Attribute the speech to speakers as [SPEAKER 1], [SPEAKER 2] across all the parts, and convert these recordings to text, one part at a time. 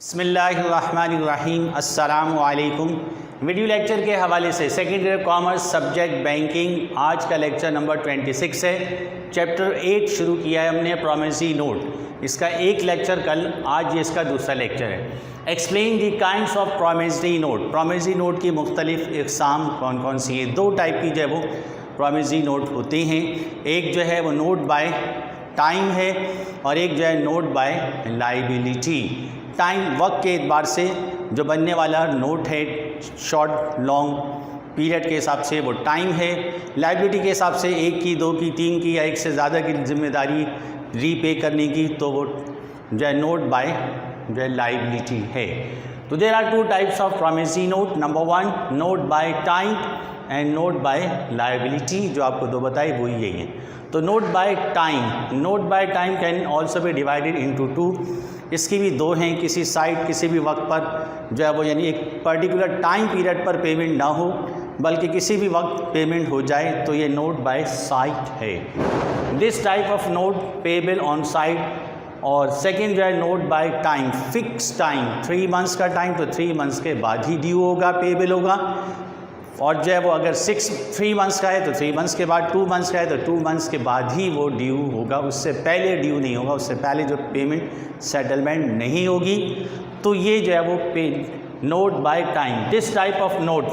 [SPEAKER 1] बिस्मिल्लाहिर्रहमानिर्रहीम अस्सलामु अलैकुम। वीडियो लेक्चर के हवाले से second year commerce subject banking आज का लेक्चर नंबर 26 है। चैप्टर 8 शुरू किया है हमने प्रॉमिसरी नोट। इसका एक लेक्चर कल, आज ये इसका दूसरा लेक्चर है। Explain the kinds of promissory note. Promissory note की मुख्तलिफ इक़साम कौन कौन सी हैं। दो टाइप की जो है वो प्रॉमिसरी नोट होते हैं। एक जो है वो नोट बाय टाइम है और एक जो है नोट बाय लाइबिलिटी। टाइम वक्त के एतबार से जो बनने वाला नोट है, शॉर्ट लॉन्ग पीरियड के हिसाब से वो टाइम है। लाइबिलिटी के हिसाब से एक की, दो की, तीन की या एक से ज़्यादा की जिम्मेदारी रीपे करने की, तो वो जो है नोट बाय जो है लाइबिलिटी है। तो there are two types of promissory note. Number one note by time and note by liability. जो आपको दो बताए वो यही है। तो note by time can also be divided into two. इसकी भी दो हैं। किसी साइट किसी भी वक्त पर जो है वो यानी एक पर्टिकुलर टाइम पीरियड पर पेमेंट ना हो बल्कि किसी भी वक्त पेमेंट हो जाए तो ये नोट बाय साइट है। This type of note payable on site. और सेकंड जो है note by time, fix time, 3 months का टाइम तो 3 मंथ्स के बाद ही ड्यू होगा, पेबल होगा। और जो है वो अगर 3 मंथ्स का है तो 3 मंथ्स के बाद, 2 मंथ्स का है तो 2 मंथ्स के बाद ही वो ड्यू होगा, उससे पहले ड्यू नहीं होगा, उससे पहले जो पेमेंट सेटलमेंट नहीं होगी। तो ये जो है वो पे note by time. This type of note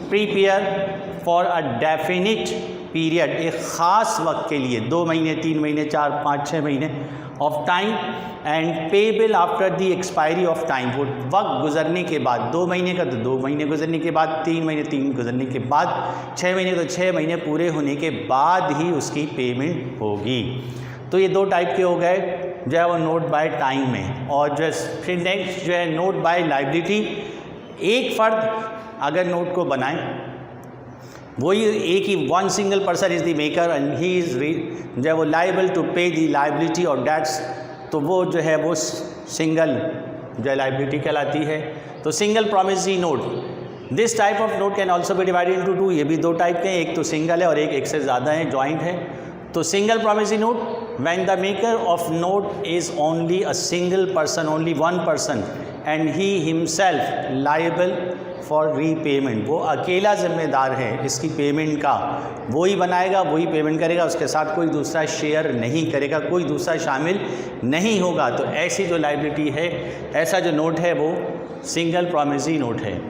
[SPEAKER 1] prepare for a definite period, एक ख़ास वक्त के लिए, 2 महीने, 3 महीने, 4, 5, 6 महीने of time and payable after the expiry of time. वो वक्त गुजरने के बाद, 2 महीने का तो 2 महीने गुजरने के बाद, 3 महीने 3 गुजरने के बाद, 6 महीने तो 6 महीने पूरे होने के बाद ही उसकी पेमेंट होगी। तो ये दो टाइप के हो गए जो है वो नोट बाय टाइम में। और जो फिर नेक्स्ट जो है नोट बाय लाइबिलिटी। एक फ़र्द अगर नोट को बनाए, वही एक ही one single person is the maker and he is जो है वो लाइबल टू पे दी लाइबिलिटी और डेट्स, तो वो जो है वो सिंगल जो है लाइबिलिटी कहलाती है। तो single promissory note. This type of note can also be divided into to. ये भी दो टाइप के हैं, एक तो सिंगल है और एक से ज़्यादा है, जॉइंट है। तो single promissory note, when the maker of note is only a single person, only one person and he himself liable for repayment. वो अकेला ज़िम्मेदार है इसकी पेमेंट का, वही बनाएगा, वही पेमेंट करेगा, उसके साथ कोई दूसरा शेयर नहीं करेगा, कोई दूसरा शामिल नहीं होगा। तो ऐसी जो लाइबिलिटी है, ऐसा जो नोट है वो सिंगल प्रॉमिसरी नोट है।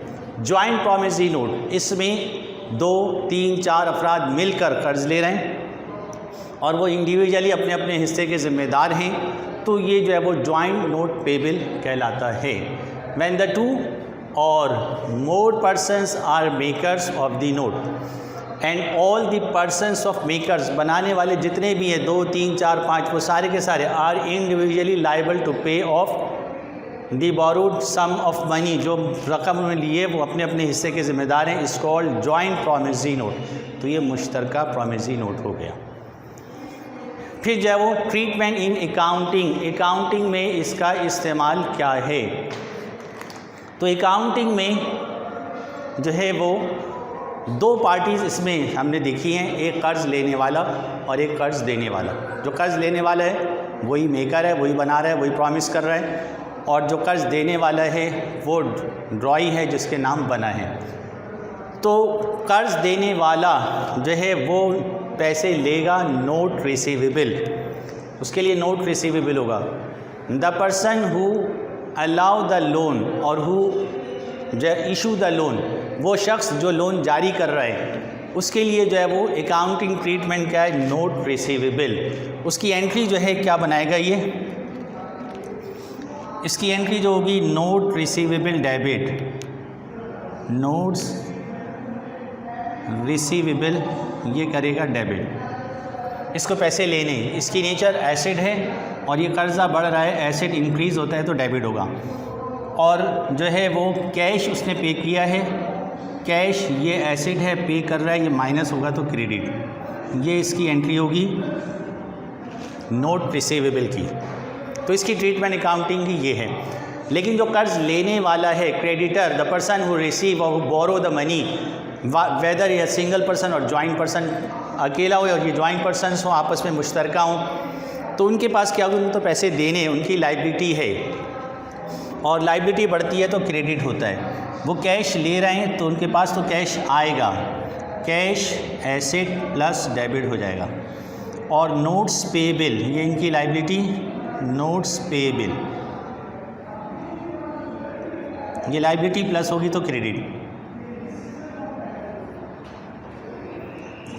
[SPEAKER 1] जॉइंट प्रॉमिसरी नोट, इसमें 2, 3, 4 अफराद मिलकर कर्ज ले रहे हैं और वो इंडिविजुअली अपने अपने हिस्से के ज़िम्मेदार हैं, तो ये जो है वो जॉइंट नोट पेबल कहलाता है। When the two or more persons are makers of the note and all the persons of makers, बनाने वाले जितने भी हैं, 2, 3, 4, 5, वो सारे के सारे are individually liable to pay off the borrowed sum of money. जो रकम उन्होंने लिए वो अपने अपने हिस्से के ज़िम्मेदार हैं। इस कॉल्ड जॉइंट प्रॉमिसरी नोट। तो ये मुश्तरका प्रॉमिसरी नोट हो गया। फिर जो है वो ट्रीटमेंट इन अकाउंटिंग। अकाउंटिंग में इसका इस्तेमाल क्या है। तो अकाउंटिंग में जो है वो 2 पार्टीज़ इसमें हमने देखी हैं, एक कर्ज़ लेने वाला और एक कर्ज़ देने वाला। जो कर्ज़ लेने वाला है वही मेकर है, वही बना रहा है, वही प्रॉमिस कर रहा है, और जो कर्ज़ देने वाला है वो ड्रॉई है जिसके नाम बना है। तो कर्ज़ देने वाला जो है वो पैसे लेगा नोट रिसीवेबल, उसके लिए नोट रिसीवेबल होगा। The person who allow the loan और हु इशू द लोन, वो शख्स जो लोन जारी कर रहा है, उसके लिए जो है वो अकाउंटिंग ट्रीटमेंट क्या है, नोट रिसीवेबल। उसकी एंट्री जो है क्या बनाएगा ये, इसकी एंट्री जो होगी note receivable debit, notes receivable ये करेगा डेबिट। इसको पैसे लेने, इसकी नेचर एसेट है और ये कर्ज़ा बढ़ रहा है, एसेट इंक्रीज़ होता है तो डेबिट होगा। और जो है वो कैश उसने पे किया है, कैश ये एसेट है, पे कर रहा है, ये माइनस होगा तो क्रेडिट। ये इसकी एंट्री होगी नोट रिसीवेबल की। तो इसकी ट्रीटमेंट अकाउंटिंग की ये है। लेकिन जो कर्ज़ लेने वाला है, creditor, the person who receive और बोरो द मनी, वेदर ये सिंगल पर्सन और जॉइंट पर्सन, अकेला हो और ये जॉइंट पर्सन्स हों, आपस में मुश्तरका हों, तो उनके पास क्या होगा, उनको तो पैसे देने, उनकी लाइबिलिटी है। और लायबिलिटी बढ़ती है तो क्रेडिट होता है। वो कैश ले रहे हैं तो उनके पास तो कैश आएगा, कैश एसेट प्लस डेबिट हो जाएगा। और नोट्स पेएबल, ये इनकी लायबिलिटी, नोट्स पेएबल, ये लायबिलिटी प्लस होगी तो क्रेडिट।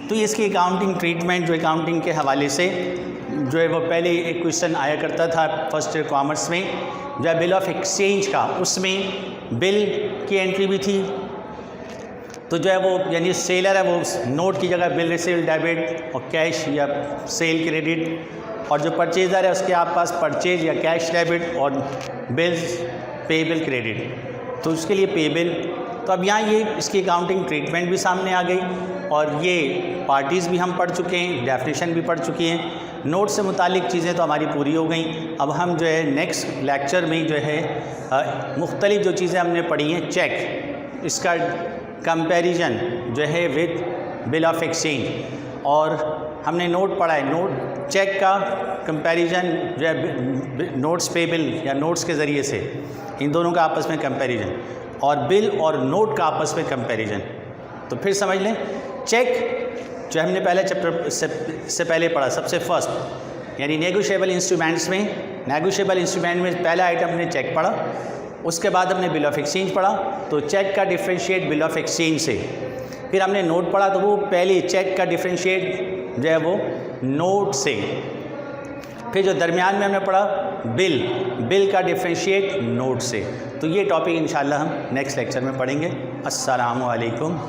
[SPEAKER 1] तो इसकी अकाउंटिंग ट्रीटमेंट जो अकाउंटिंग के हवाले से जो है वो पहले एक क्वेश्चन आया करता था फर्स्ट ईयर कॉमर्स में, जो है बिल ऑफ एक्सचेंज का, उसमें बिल की एंट्री भी थी। तो जो है वो यानी सेलर है वो नोट की जगह बिल रिसीव डेबिट और कैश या सेल क्रेडिट, और जो परचेज़र है उसके आप पास परचेज या कैश डेबिट और बिल्स पेएबल क्रेडिट, तो उसके लिए पेएबल। तो अब यहाँ ये इसकी अकाउंटिंग ट्रीटमेंट भी सामने आ गई और ये पार्टीज़ भी हम पढ़ चुके हैं, डेफिनेशन भी पढ़ चुके हैं, नोट से मुतालिक चीज़ें तो हमारी पूरी हो गई। अब हम जो है नेक्स्ट लेक्चर में जो है मुख्तलिफ जो चीज़ें हमने पढ़ी हैं, चेक, इसका कंपैरिजन जो है विद बिल ऑफ एक्सचेंज, और हमने नोट पढ़ा है, नोट चेक का कंपैरिजन जो है नोट्स पेएबल या नोट्स के ज़रिए से, इन दोनों का आपस में कंपैरिजन, और बिल और नोट का आपस में कंपैरिजन। तो फिर समझ लें, चेक जो हमने पहले चैप्टर से पहले पढ़ा, सबसे फर्स्ट यानी नेगोशिएबल इंस्ट्रूमेंट्स में, नेगोशिएबल इंस्ट्रूमेंट में पहला आइटम हमने चेक पढ़ा, उसके बाद हमने बिल ऑफ एक्सचेंज पढ़ा। तो चेक का डिफ्रेंशिएट बिल ऑफ एक्सचेंज से, फिर हमने नोट पढ़ा, तो वो पहले चेक का डिफ्रेंशिएट जो है वो नोट से, फिर जो दरमियान में हमने पढ़ा बिल का डिफ्रेंशिएट नोट से। तो ये टॉपिक इंशाल्लाह हम नेक्स्ट लेक्चर में पढ़ेंगे। अस्सलामु अलैकुम।